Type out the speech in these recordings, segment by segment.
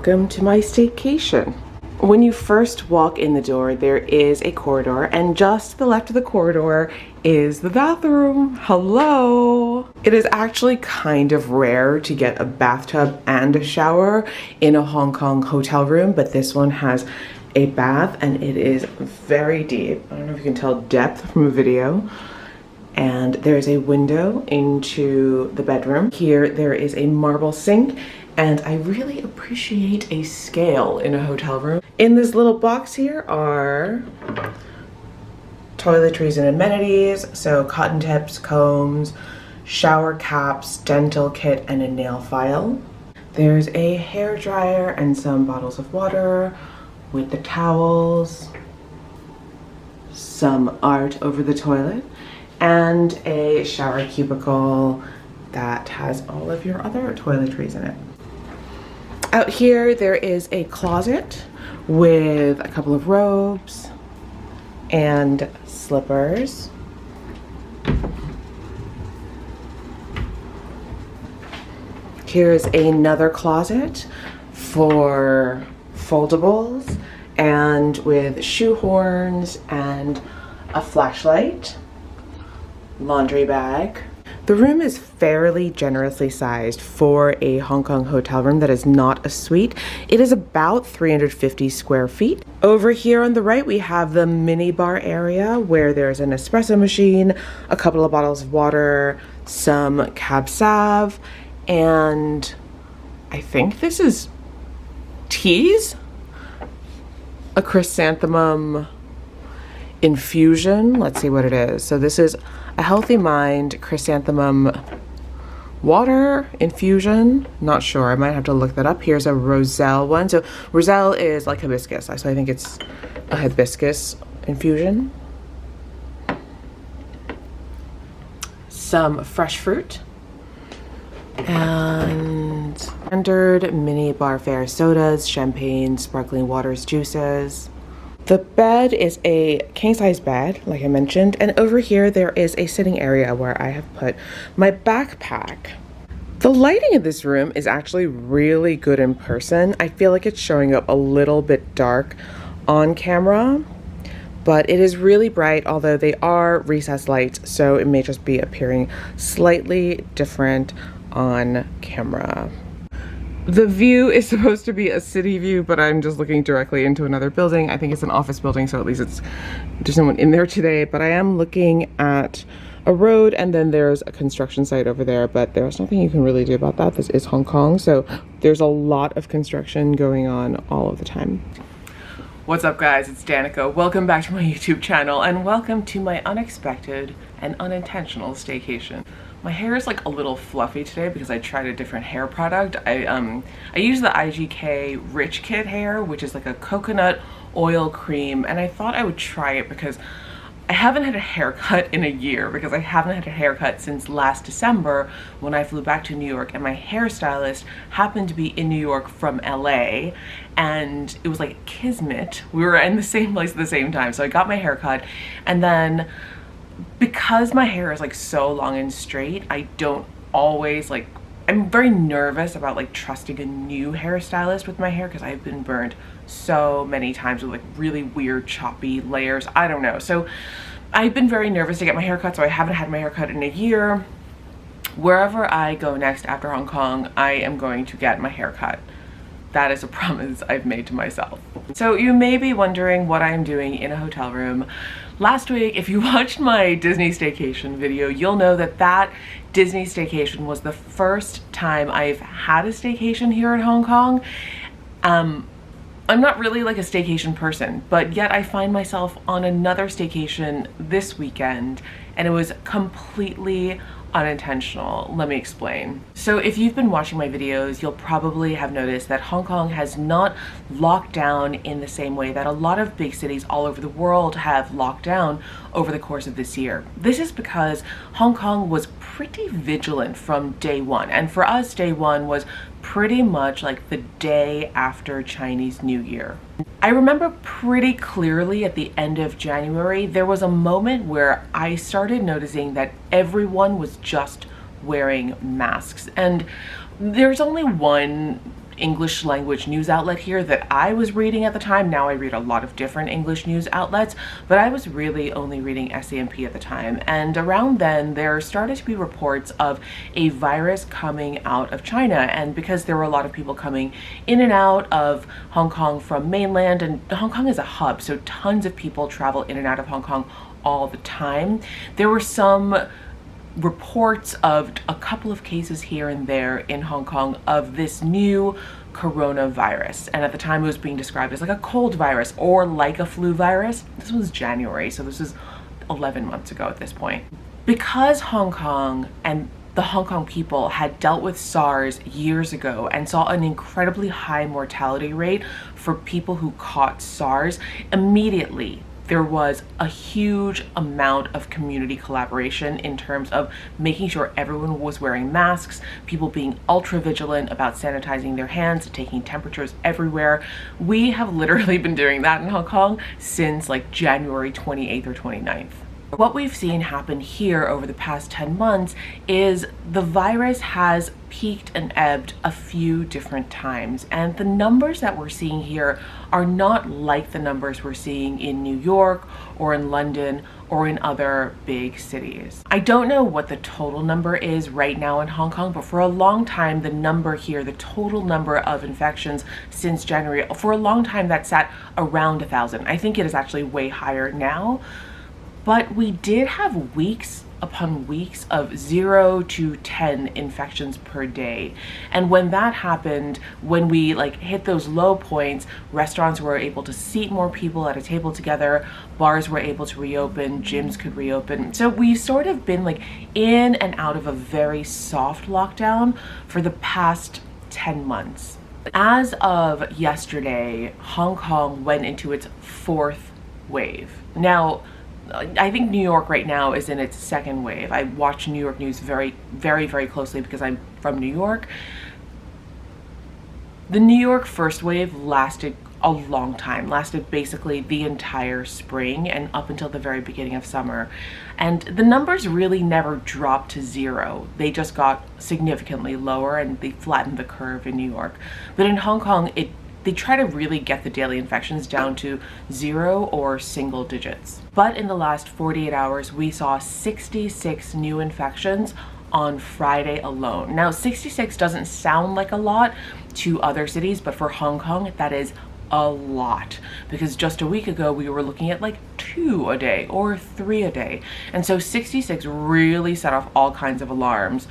welcome to my staycation. When you first walk in the door, there is a corridor, and just to the left of the corridor is the bathroom. Hello! It is actually kind of rare to get a bathtub and a shower in a Hong Kong hotel room, but this one has a bath and it is very deep. I don't know if you can tell depth from a video. And there's a window into the bedroom. Here there is a marble sink, and I really appreciate a scale in a hotel room. In this little box here are toiletries and amenities, so cotton tips, combs, shower caps, dental kit, and a nail file. There's a hair dryer and some bottles of water with the towels, some art over the toilet, and a shower cubicle that has all of your other toiletries in it. Out here there is a closet with a couple of robes and slippers. Here's another closet for foldables and with shoe horns and a flashlight. Laundry bag. The room is fairly generously sized for a Hong Kong hotel room that is not a suite. It is about 350 square feet. Over here on the right, we have the mini bar area where there's an espresso machine, a couple of bottles of water, some cab sauv, and I think this is teas? A chrysanthemum infusion. Let's see what it is. So this is a Healthy Mind chrysanthemum water infusion. Not sure, I might have to look that up. Here's a roselle one. So roselle is like hibiscus, so I think it's a hibiscus infusion. Some fresh fruit and standard mini bar fare sodas, champagne, sparkling waters, juices. The bed is a king-size bed, like I mentioned, and over here there is a sitting area where I have put my backpack. The lighting in this room is actually really good in person. I feel like it's showing up a little bit dark on camera, but it is really bright, although they are recessed lights, so it may just be appearing slightly different on camera. The view is supposed to be a city view, but I'm just looking directly into another building. I think it's an office building, so at least there's no one in there today, but I am looking at a road, and then there's a construction site over there, but there's nothing you can really do about that. This is Hong Kong, so there's a lot of construction going on all of the time. What's up, guys? It's Danica. Welcome back to my YouTube channel, and welcome to my unexpected and unintentional staycation. My hair is like a little fluffy today because I tried a different hair product. I use the IGK Rich Kid hair, which is like a coconut oil cream, and I thought I would try it because I haven't had a haircut in a year, because I haven't had a haircut since last December when I flew back to New York, and my hairstylist happened to be in New York from LA, and it was like kismet. We were in the same place at the same time, so I got my haircut, and then because my hair is like so long and straight, I don't always I'm very nervous about like trusting a new hairstylist with my hair because I've been burned so many times with like really weird choppy layers. I don't know. So I've been very nervous to get my hair cut, so I haven't had my hair cut in a year. Wherever I go next after Hong Kong, I am going to get my hair cut. That is a promise I've made to myself. So you may be wondering what I'm doing in a hotel room. Last week, if you watched my Disney staycation video, you'll know that that Disney staycation was the first time I've had a staycation here in Hong Kong. I'm not really like a staycation person, but yet I find myself on another staycation this weekend, and it was completely unintentional. Let me explain. So if you've been watching my videos, you'll probably have noticed that Hong Kong has not locked down in the same way that a lot of big cities all over the world have locked down over the course of this year. This is because Hong Kong was pretty vigilant from day one, and for us, day one was pretty much like the day after Chinese New Year. I remember pretty clearly at the end of January, there was a moment where I started noticing that everyone was just wearing masks. And there's only one English language news outlet here that I was reading at the time. Now I read a lot of different English news outlets, but I was really only reading SAMP at the time. And around then, there started to be reports of a virus coming out of China. And because there were a lot of people coming in and out of Hong Kong from mainland, and Hong Kong is a hub, so tons of people travel in and out of Hong Kong all the time, there were some reports of a couple of cases here and there in Hong Kong of this new coronavirus. And at the time it was being described as like a cold virus or like a flu virus. This was January, so this is 11 months ago at this point. Because Hong Kong and the Hong Kong people had dealt with SARS years ago and saw an incredibly high mortality rate for people who caught SARS, immediately there was a huge amount of community collaboration in terms of making sure everyone was wearing masks, people being ultra vigilant about sanitizing their hands, taking temperatures everywhere. We have literally been doing that in Hong Kong since like January 28th or 29th. What we've seen happen here over the past 10 months is the virus has peaked and ebbed a few different times, and the numbers that we're seeing here are not like the numbers we're seeing in New York or in London or in other big cities. I don't know what the total number is right now in Hong Kong, but for a long time the number here, the total number of infections since January, for a long time that sat around 1,000. I think it is actually way higher now. But we did have weeks upon weeks of 0 to 10 infections per day. And when that happened, when we like hit those low points, restaurants were able to seat more people at a table together, bars were able to reopen, gyms could reopen. So we've sort of been like in and out of a very soft lockdown for the past 10 months. As of yesterday, Hong Kong went into its 4th wave. Now, I think New York right now is in its 2nd wave. I watch New York news very, very, very closely because I'm from New York. The New York 1st wave lasted a long time, lasted basically the entire spring and up until the very beginning of summer. And the numbers really never dropped to 0. They just got significantly lower and they flattened the curve in New York. But in Hong Kong, they try to really get the daily infections down to 0 or single digits. But in the last 48 hours, we saw 66 new infections on Friday alone. Now, 66 doesn't sound like a lot to other cities, but for Hong Kong, that is a lot, because just a week ago we were looking at like 2 a day or 3 a day. And so 66 really set off all kinds of alarms,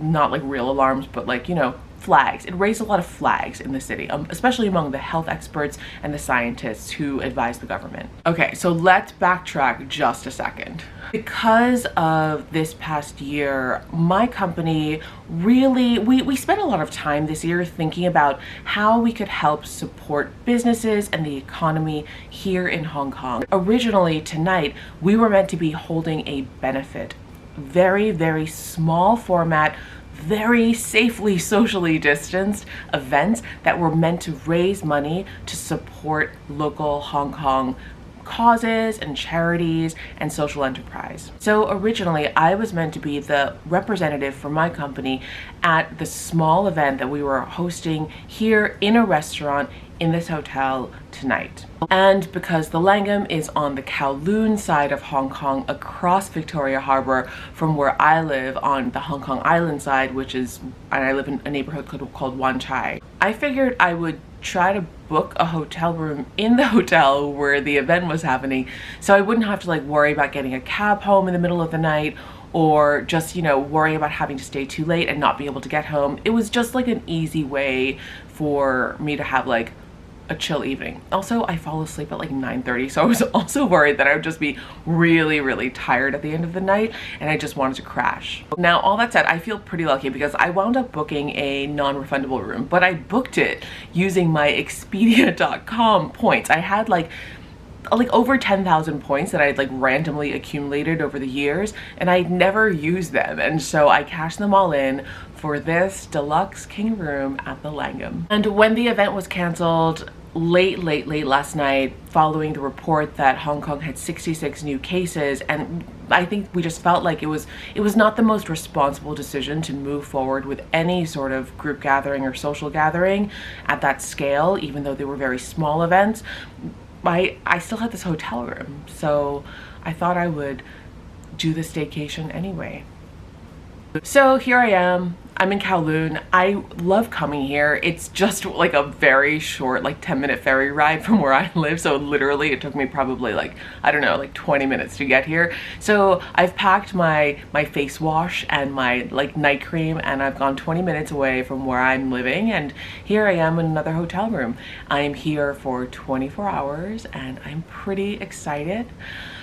not like real alarms, but like, you know, flags. It raised a lot of flags in the city, especially among the health experts and the scientists who advise the government. Okay, so let's backtrack just a second. Because of this past year, my company really, we spent a lot of time this year thinking about how we could help support businesses and the economy here in Hong Kong. Originally, tonight, we were meant to be holding a benefit, very, very small format, very safely socially distanced events that were meant to raise money to support local Hong Kong causes and charities and social enterprise. So originally I was meant to be the representative for my company at the small event that we were hosting here in a restaurant in this hotel tonight. And because the Langham is on the Kowloon side of Hong Kong across Victoria Harbour from where I live on the Hong Kong Island side, and I live in a neighborhood called Wan Chai, I figured I would try to book a hotel room in the hotel where the event was happening, so I wouldn't have to like worry about getting a cab home in the middle of the night or just, you know, worry about having to stay too late and not be able to get home. It was just like an easy way for me to have like a chill evening. Also, I fall asleep at like 9:30, so I was also worried that I would just be really, really tired at the end of the night and I just wanted to crash. Now, all that said, I feel pretty lucky because I wound up booking a non-refundable room, but I booked it using my Expedia.com points. I had like over 10,000 points that I had like randomly accumulated over the years, and I'd never used them, and so I cashed them all in for this deluxe king room at the Langham. And when the event was canceled, late last night following the report that Hong Kong had 66 new cases, and I think we just felt like it was not the most responsible decision to move forward with any sort of group gathering or social gathering at that scale, even though they were very small events. I still had this hotel room, so I thought I would do the staycation anyway. So here I am. I'm in Kowloon. I love coming here. It's just like a very short, like 10-minute ferry ride from where I live. So literally it took me probably like, I don't know, like 20 minutes to get here. So I've packed my face wash and my like night cream, and I've gone 20 minutes away from where I'm living, and here I am in another hotel room. I am here for 24 hours and I'm pretty excited.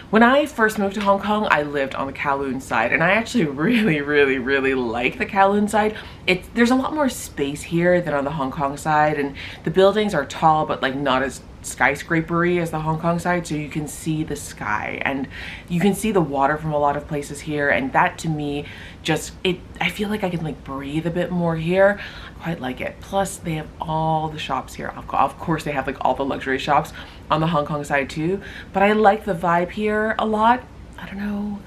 When I first moved to Hong Kong, I lived on the Kowloon side, and I actually really like the Kowloon side. There's a lot more space here than on the Hong Kong side, and the buildings are tall but like not as skyscrapery as the Hong Kong side, so you can see the sky and you can see the water from a lot of places here, and that to me just I feel like I can like breathe a bit more here. I quite like it. Plus they have all the shops here. Of course they have like all the luxury shops on the Hong Kong side too, but I like the vibe here a lot. I don't know,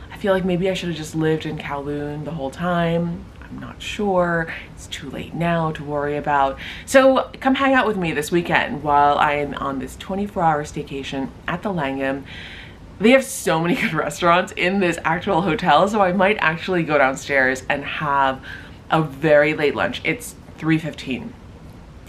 I feel like maybe I should have just lived in Kowloon the whole time. I'm not sure. It's too late now to worry about. So come hang out with me this weekend while I am on this 24-hour staycation at the Langham. They have so many good restaurants in this actual hotel, so I might actually go downstairs and have a very late lunch. It's 3:15.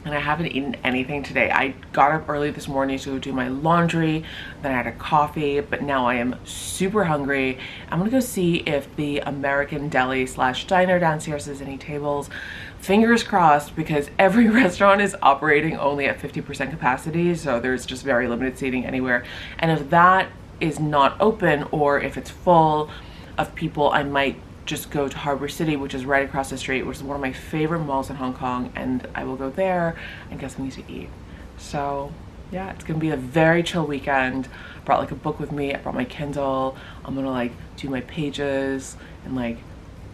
And I haven't eaten anything today. I got up early this morning to go do my laundry, then I had a coffee, but now I am super hungry. I'm gonna go see if the American deli / diner downstairs has any tables. Fingers crossed, because every restaurant is operating only at 50% capacity, so there's just very limited seating anywhere. And if that is not open, or if it's full of people, I might just go to Harbor City, which is right across the street, which is one of my favorite malls in Hong Kong, and I will go there and get something to eat. So yeah, it's gonna be a very chill weekend. I brought like a book with me, I brought my Kindle. I'm gonna like do my pages and like,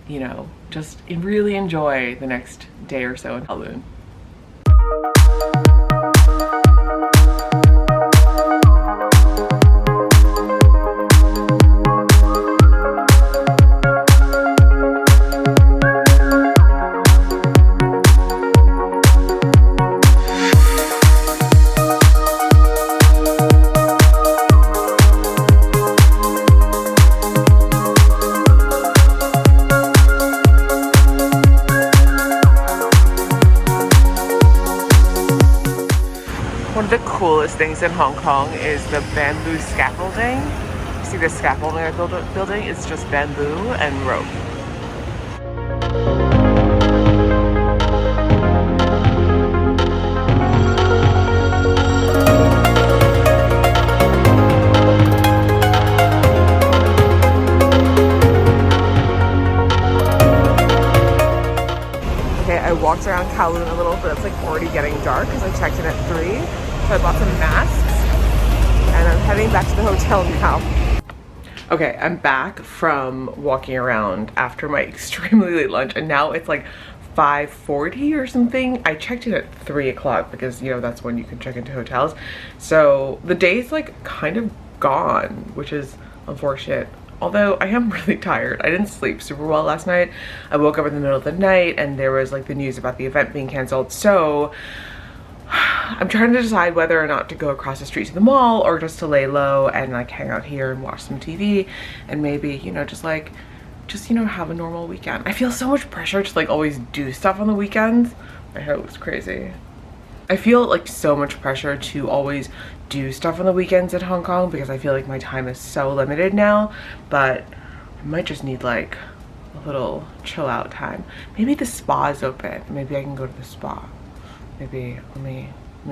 you know, just really enjoy the next day or so in Kowloon. One of the coolest things in Hong Kong is the bamboo scaffolding. You see the scaffolding they're building? It's just bamboo and rope. Okay, I walked around Kowloon a little, but it's like already getting dark because I checked in at 3. So I bought some masks and I'm heading back to the hotel now. Okay, I'm back from walking around after my extremely late lunch, and now it's like 5:40 or something. I checked in at 3 o'clock because, you know, that's when you can check into hotels. So the day's like kind of gone, which is unfortunate. Although I am really tired. I didn't sleep super well last night. I woke up in the middle of the night and there was like the news about the event being canceled. So I'm trying to decide whether or not to go across the street to the mall or just to lay low and like hang out here and watch some TV and maybe, you know, just you know, have a normal weekend. I feel so much pressure to like always do stuff on the weekends. My hair looks crazy. I feel like so much pressure to always do stuff on the weekends in Hong Kong because I feel like my time is so limited now, but I might just need like a little chill out time. Maybe the spa is open. Maybe I can go to the spa. Maybe let me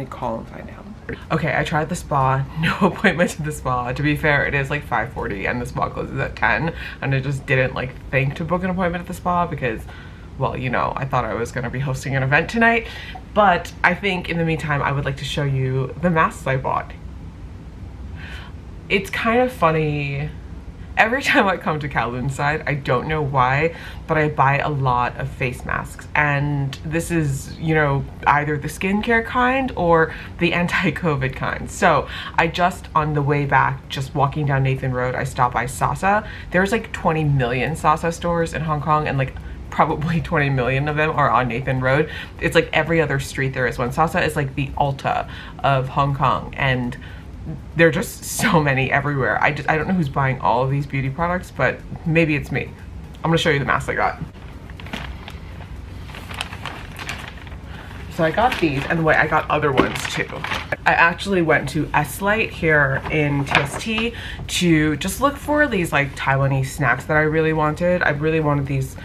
call and find out. Okay, I tried the spa. No appointment to the spa. To be fair, it is like 5:40 and the spa closes at 10, and I just didn't like think to book an appointment at the spa because, well, you know, I thought I was gonna be hosting an event tonight. But I think in the meantime, I would like to show you the masks I bought. It's kind of funny. every time I come to Kowloon's side, I don't know why, but I buy a lot of face masks. And this is, you know, either the skincare kind or the anti-COVID kind. So I just, on the way back, just walking down Nathan Road, I stopped by Sasa. There's like 20 million Sasa stores in Hong Kong, and like probably 20 million of them are on Nathan Road. It's like every other street there is one. Sasa is like the Ulta of Hong Kong, and there are just so many everywhere. I don't know who's buying all of these beauty products, but maybe it's me. I'm gonna show you the masks I got. So I got these, and wait, I got other ones too. I actually went to S-Lite here in TST to just look for these like Taiwanese snacks that I really wanted. I really wanted these.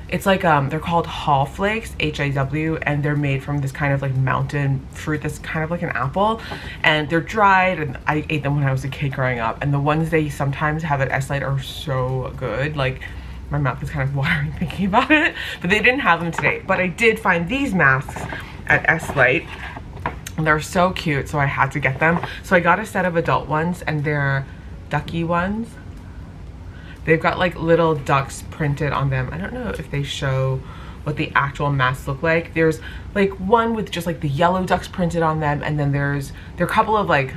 It's like, they're called Haw Flakes, H-A-W, and they're made from this kind of like mountain fruit that's kind of like an apple. And they're dried, and I ate them when I was a kid growing up. And the ones they sometimes have at S-Lite are so good. Like, my mouth is kind of watering thinking about it. But they didn't have them today. But I did find these masks at S-Lite. They're so cute, so I had to get them. So I got a set of adult ones, and they're ducky ones. They've got like little ducks printed on them. I don't know if they show what the actual masks look like. There's like one with just like the yellow ducks printed on them, and then there are a couple of like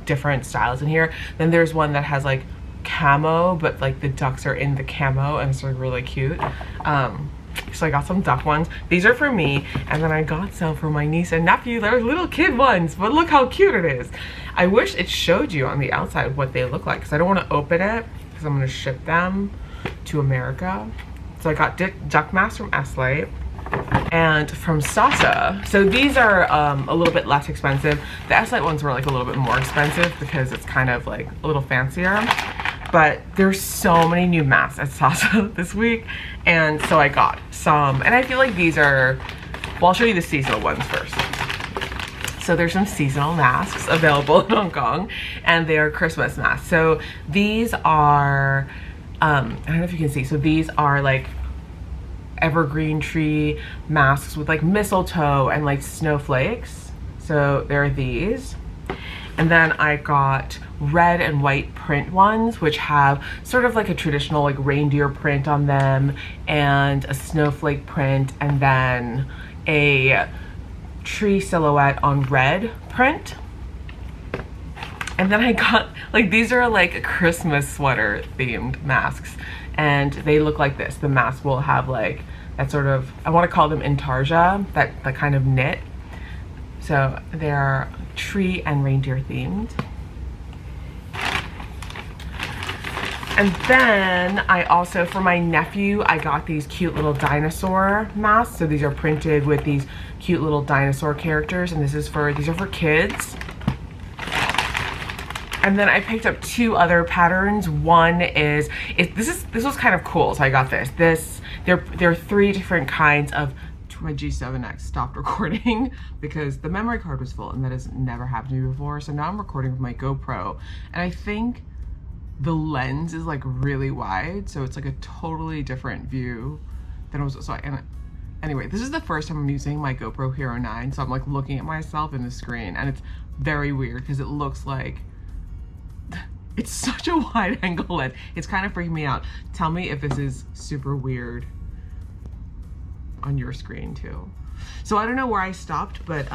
different styles in here. Then there's one that has like camo, but like the ducks are in the camo, and it's like really cute. So I got some duck ones. These are for me, and then I got some for my niece and nephew. They're little kid ones, but look how cute it is. I wish it showed you on the outside what they look like, because I don't want to open it, because I'm going to ship them to America. So I got duck masks from S-Lite and from Sasa. So these are a little bit less expensive. The S-Lite ones were like a little bit more expensive because it's kind of like a little fancier. But there's so many new masks at Sasa this week, and so I got some. And I feel like these are, well, I'll show you the seasonal ones first. So there's some seasonal masks available in Hong Kong, and they are Christmas masks. So these are, I don't know if you can see, so these are like evergreen tree masks with like mistletoe and like snowflakes. So there are these. And then I got red and white print ones, which have sort of like a traditional like reindeer print on them, and a snowflake print, and then a tree silhouette on red print. And then I got like, these are like Christmas sweater themed masks, and they look like this. The mask will have like that sort of, I want to call them intarsia, that kind of knit. So they're tree and reindeer themed. And then I also, for my nephew, I got these cute little dinosaur masks. So these are printed with these cute little dinosaur characters, and these are for kids. And then I picked up two other patterns. One is, this was kind of cool, so I got this. There are three different kinds of, my G7X stopped recording because the memory card was full, and that has never happened to me before. So now I'm recording with my GoPro, and I think the lens is like really wide, so it's like a totally different view than it was. So anyway, this is the first time I'm using my GoPro Hero 9, so I'm like looking at myself in the screen, and it's very weird because it looks like it's such a wide angle lens. It's kind of freaking me out. Tell me if this is super weird on your screen too. So I don't know where I stopped, but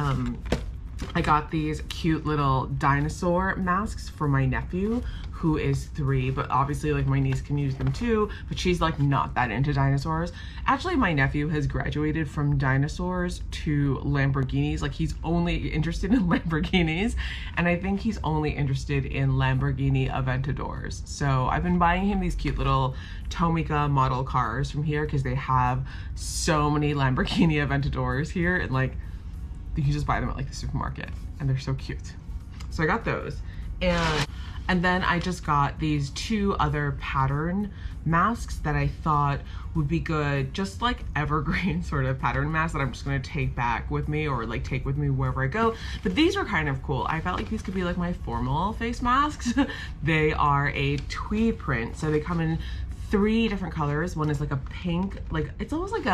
I got these cute little dinosaur masks for my nephew, who is 3, but obviously like my niece can use them too, but she's like not that into dinosaurs. Actually, my nephew has graduated from dinosaurs to Lamborghinis. Like, he's only interested in Lamborghinis, and I think he's only interested in Lamborghini Aventadors. So I've been buying him these cute little Tomica model cars from here because they have so many Lamborghini Aventadors here, and like you can just buy them at like the supermarket, and they're so cute. So I got those, and then I just got these 2 other pattern masks that I thought would be good, just like evergreen sort of pattern masks that I'm just gonna take back with me, or like take with me wherever I go. But these are kind of cool. I felt like these could be like my formal face masks. They are a tweed print, so they come in 3 different colors. One is like a pink, like it's almost like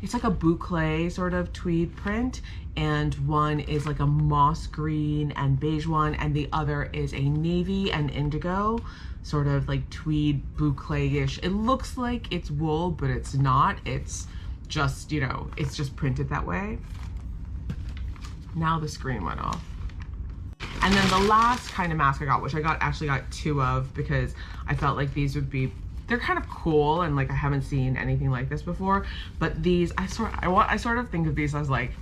it's like a boucle sort of tweed print, and one is like a moss green and beige one, and the other is a navy and indigo sort of like tweed boucle-ish. It looks like it's wool, but it's not. It's just, you know, it's just printed that way. Now the screen went off. And then the last kind of mask I got, which I actually got 2 of because I felt like these would be, they're kind of cool and like I haven't seen anything like this before. But these, I sort of think of these as like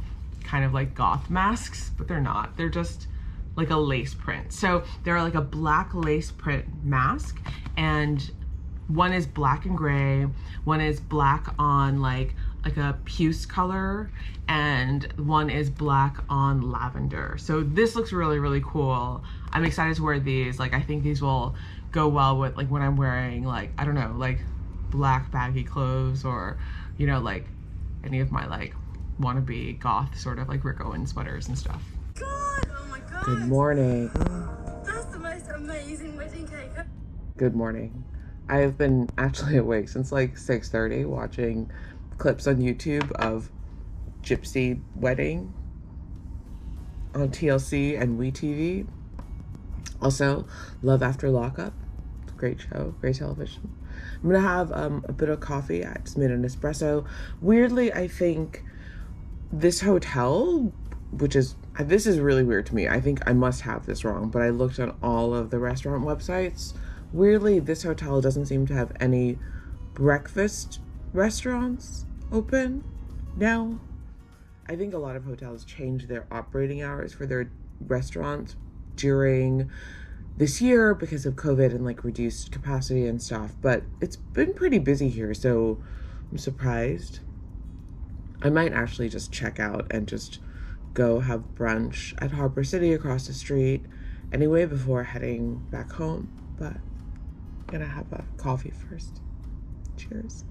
kind of like goth masks, but they're not. They're just like a lace print. So they're like a black lace print mask, and one is black and gray, one is black on like a puce color, and one is black on lavender. So this looks really, really cool. I'm excited to wear these. Like, I think these will go well with like when I'm wearing like, I don't know, like black baggy clothes, or, you know, like any of my like wannabe goth sort of like Rick Owens sweaters and stuff. God, oh my God. Good morning. That's the most amazing wedding cake. Good morning. I have been actually awake since like 6:30 watching clips on YouTube of Gypsy wedding on TLC and WeTV. Also, Love After Lockup. Great show, great television. I'm gonna have a bit of coffee. I just made an espresso. Weirdly, I think this hotel, this is really weird to me. I think I must have this wrong, but I looked on all of the restaurant websites. Weirdly, this hotel doesn't seem to have any breakfast restaurants open now. I think a lot of hotels change their operating hours for their restaurants during this year because of COVID and like reduced capacity and stuff, but it's been pretty busy here, so I'm surprised. I might actually just check out and just go have brunch at Harbor City across the street anyway before heading back home, but I'm gonna have a coffee first. Cheers.